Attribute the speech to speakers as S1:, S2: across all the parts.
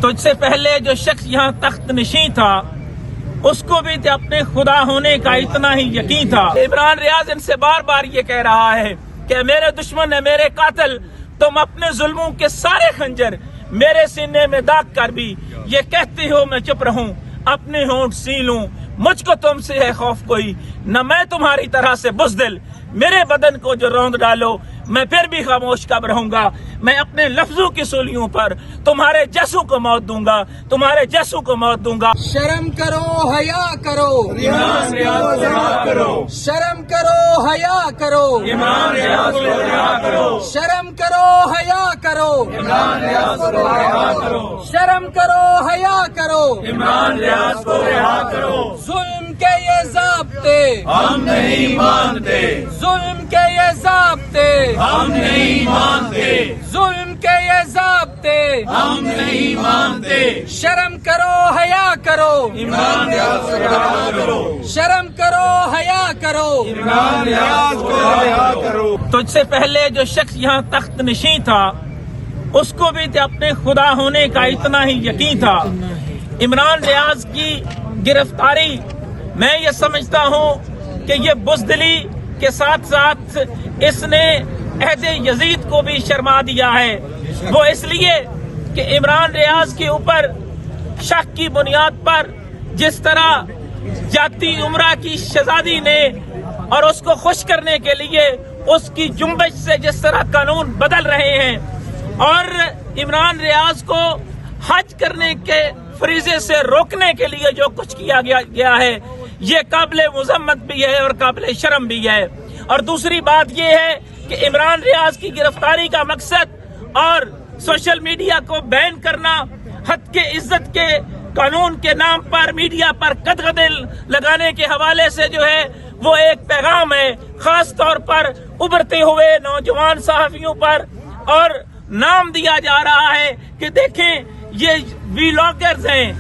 S1: تجھ سے پہلے جو شخص یہاں تخت نشین تھا اس کو بھی اپنے خدا ہونے کا اتنا ہی یقین تھا۔ عمران ریاض ان سے بار بار یہ کہہ رہا ہے کہ میرے دشمن ہے، میرے قاتل، تم اپنے ظلموں کے سارے خنجر میرے سینے میں داغ کر بھی یہ کہتے ہو میں چپ رہوں، اپنے ہونٹ سی لوں، مجھ کو تم سے ہے خوف کوئی، نہ میں تمہاری طرح سے بزدل، میرے بدن کو جو روند ڈالو میں پھر بھی خاموش کب رہوں گا، میں اپنے لفظوں کی سولیوں پر تمہارے جیسوں کو موت دوں گا، تمہارے جیسوں کو موت دوں گا۔
S2: شرم کرو، حیا کرو،
S1: عمران ریاض کو رہا کرو،
S2: شرم کرو، حیا کرو،
S1: عمران ریاض کو رہا کرو،
S2: شرم کرو، حیا کرو،
S1: عمران ریاض کو رہا کرو،
S2: شرم کرو، حیا کرو،
S1: عمران ریاض کو رہا کرو۔
S2: ظلم کے یہ ضابطے
S1: ہم نہیں مانتے،
S2: ظلم کے یہ ضابطے
S1: ہم نہیں مانتے،
S2: ظلم کے یہ ضابطے
S1: ہم نہیں مانتے۔
S2: شرم کرو، حیا کرو،
S1: عمران ریاض کو رہا کرو،
S2: شرم کرو، حیا کرو،
S1: عمران ریاض کو رہا کرو۔ تجھ سے پہلے جو شخص یہاں تخت نشین تھا اس کو بھی اپنے خدا ہونے کا اتنا ہی یقین تھا۔ عمران ریاض کی گرفتاری میں یہ سمجھتا ہوں کہ یہ بزدلی کے ساتھ ساتھ اس نے عہد یزید کو بھی شرما دیا ہے، وہ اس لیے کہ عمران ریاض کے اوپر شک کی بنیاد پر جس طرح جاتی عمرہ کی شہزادی نے اور اس کو خوش کرنے کے لیے اس کی جنبش سے جس طرح قانون بدل رہے ہیں اور عمران ریاض کو حج کرنے کے فریضے سے روکنے کے لیے جو کچھ کیا گیا ہے یہ قابل مذمت بھی ہے اور قابل شرم بھی ہے۔ اور دوسری بات یہ ہے کہ عمران ریاض کی گرفتاری کا مقصد اور سوشل میڈیا کو بین کرنا حد کے عزت کے قانون کے نام پر میڈیا پر قدغن لگانے کے حوالے سے جو ہے وہ ایک پیغام ہے، خاص طور پر ابھرتے ہوئے نوجوان صحافیوں پر، اور نام دیا جا رہا ہے کہ دیکھیں یہ ویلاگرز ہیں،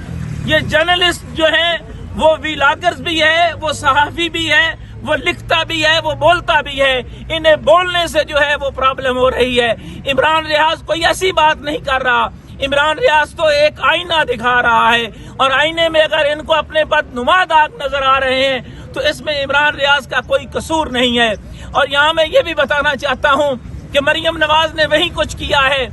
S1: یہ جرنلسٹ جو ہیں وہ ویلاگرز بھی ہے، وہ صحافی بھی ہے، وہ لکھتا بھی ہے، وہ بولتا بھی ہے، انہیں بولنے سے جو ہے وہ پرابلم ہو رہی ہے۔ عمران ریاض کوئی ایسی بات نہیں کر رہا، عمران ریاض تو ایک آئینہ دکھا رہا ہے، اور آئینے میں اگر ان کو اپنے بدنما داغ نظر آ رہے ہیں تو اس میں عمران ریاض کا کوئی قصور نہیں ہے۔ اور یہاں میں یہ بھی بتانا چاہتا ہوں کہ مریم نواز نے وہی کچھ کیا ہے۔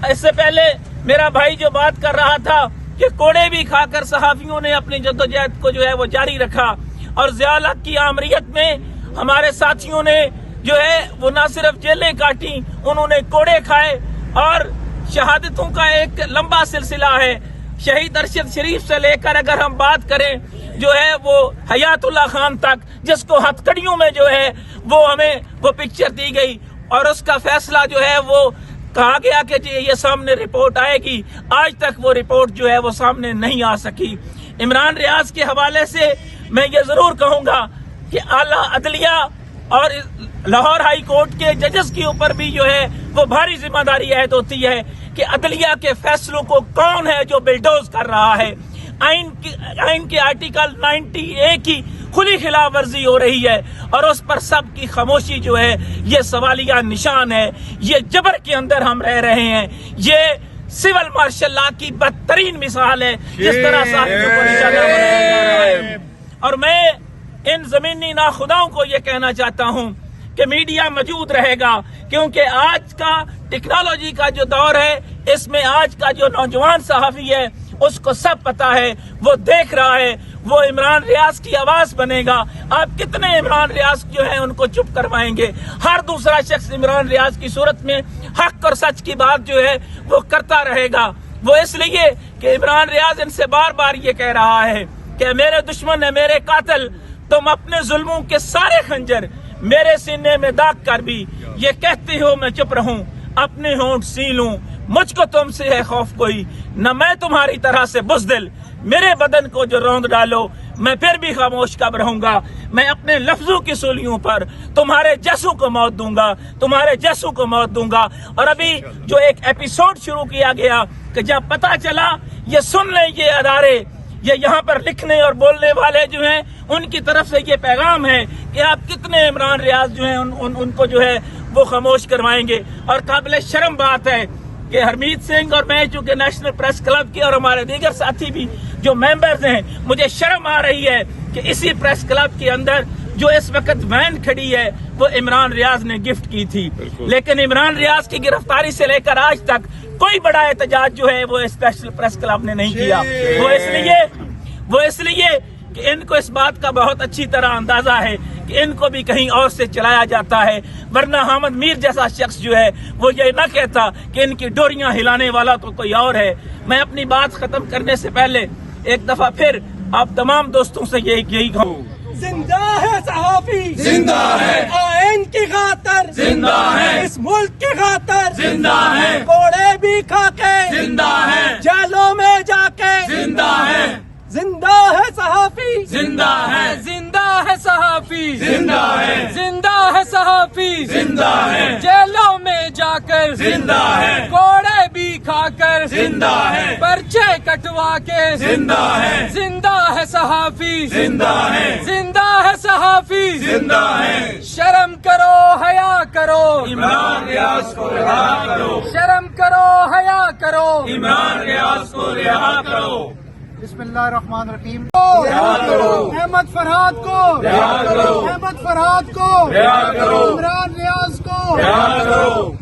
S1: اس سے پہلے میرا بھائی جو بات کر رہا تھا کہ کوڑے بھی کھا کر صحافیوں نے اپنی جدوجہد کو جو ہے وہ جاری رکھا، اور ضیاء الحق کی آمریت میں ہمارے ساتھیوں نے جو ہے وہ نہ صرف جیلیں کاٹی، انہوں نے کوڑے کھائے، اور شہادتوں کا ایک لمبا سلسلہ ہے۔ شہید ارشد شریف سے لے کر اگر ہم بات کریں جو ہے وہ حیات اللہ خان تک، جس کو ہتھ کڑیوں میں جو ہے وہ ہمیں وہ پکچر دی گئی، اور اس کا فیصلہ جو ہے وہ کہا گیا کہ یہ سامنے رپورٹ آئے گی، آج تک وہ رپورٹ جو ہے وہ سامنے نہیں آ سکی۔ عمران ریاض کے حوالے سے میں یہ ضرور کہوں گا کہ اعلیٰ عدلیہ اور لاہور ہائی کورٹ کے ججز کے اوپر بھی جو ہے وہ بھاری ذمہ داری عائد ہوتی ہے کہ عدلیہ کے فیصلوں کو کون ہے جو بلڈوز کر رہا ہے۔ آئین کے آرٹیکل 90A کی کھلی خلاف ورزی ہو رہی ہے، اور اس پر سب کی خاموشی جو ہے یہ سوالیہ نشان ہے۔ یہ جبر کے اندر ہم رہ رہے ہیں، یہ سول مارشل لا کی بدترین مثال ہے جس طرح صحافیوں کو نشانہ بنایا جا رہا ہے۔ اور میں ان زمینی ناخداؤں کو یہ کہنا چاہتا ہوں کہ میڈیا موجود رہے گا، کیونکہ آج کا ٹیکنالوجی کا جو دور ہے اس میں آج کا جو نوجوان صحافی ہے اس کو سب پتا ہے، وہ دیکھ رہا ہے، وہ عمران ریاض کی آواز بنے گا۔ آپ کتنے عمران ریاض جو ہیں ان کو چپ کروائیں گے؟ ہر دوسرا شخص عمران ریاض کی صورت میں حق اور سچ کی بات جو ہے وہ کرتا رہے گا، وہ اس لیے کہ عمران ریاض ان سے بار بار یہ کہہ رہا ہے کہ میرے دشمن ہے، میرے قاتل، تم اپنے ظلموں کے سارے خنجر میرے سینے میں داغ کر بھی یہ کہتے ہو میں چپ رہوں، اپنے ہونٹ سی لوں، مجھ کو تم سے ہے خوف کوئی، نہ میں تمہاری طرح سے بزدل، میرے بدن کو جو روند ڈالو میں پھر بھی خاموش کب رہوں گا، میں اپنے لفظوں کی سولیوں پر تمہارے جیسوں کو موت دوں گا، تمہارے جیسوں کو موت دوں گا۔ اور ابھی جو ایک ایپیسوڈ شروع کیا گیا کہ جب پتا چلا یہ سن لیں یہ ادارے، یہ یہاں پر لکھنے اور بولنے والے جو ہیں ان کی طرف سے یہ پیغام ہے کہ آپ کتنے عمران ریاض جو ہیں ان کو جو ہے وہ خاموش کروائیں گے۔ اور قابل شرم بات ہے کہ ہرمیت سنگھ اور میں چونکہ نیشنل پریس کلب کے اور ہمارے دیگر ساتھی بھی جو ممبرز ہیں، مجھے شرم آ رہی ہے کہ اسی پریس کلب کے اندر جو اس وقت وین کھڑی ہے وہ عمران ریاض نے گفٹ کی تھی، لیکن عمران ریاض کی گرفتاری سے لے کر آج تک کوئی بڑا احتجاج جو ہے وہ اس نیشنل پریس کلب نے نہیں کیا۔ وہ اس لیے کہ ان کو اس بات کا بہت اچھی طرح اندازہ ہے کہ ان کو بھی کہیں اور سے چلایا جاتا ہے، ورنہ حامد میر جیسا شخص جو ہے وہ یہ نہ کہتا کہ ان کی ڈوریاں ہلانے والا تو کوئی اور ہے۔ میں اپنی بات ختم کرنے سے پہلے ایک دفعہ پھر آپ تمام دوستوں سے یہی کہوں،
S3: زندہ ہے صحافی،
S2: زندہ ہے،
S3: آئین کی خاطر
S2: زندہ ہے،
S3: اس ملک کی خاطر
S2: زندہ ہے،
S3: کوڑے بھی کھا کے
S2: زندہ ہے،
S3: جیلوں میں جا کے
S2: زندہ ہے،
S3: زندہ ہے صحافی،
S2: زندہ ہے، زندہ ہے صحافی،
S4: زندہ ہے،
S2: زندہ ہے صحافی،
S4: زندہ ہے،
S2: جیلوں میں جا کر
S4: زندہ ہے،
S2: کوڑے بھی کھا کر
S4: زندہ ہے،
S2: پرچے کٹوا کے
S4: زندہ ہے،
S2: زندہ ہے صحافی،
S4: زندہ ہے،
S2: زندہ ہے صحافی،
S4: زندہ ہے۔
S2: شرم کرو، حیا کرو،
S4: عمران ریاض کو رہا کرو،
S2: شرم کرو، حیا کرو،
S4: عمران ریاض کو رہا کرو،
S3: بسم اللہ الرحمن الرحیم۔
S4: رہا کرو،
S3: احمد فرحاد کو
S4: رہا کرو،
S3: احمد فرحاد کو
S4: رہا کرو،
S3: عمران ریاض کو
S4: رہا کرو۔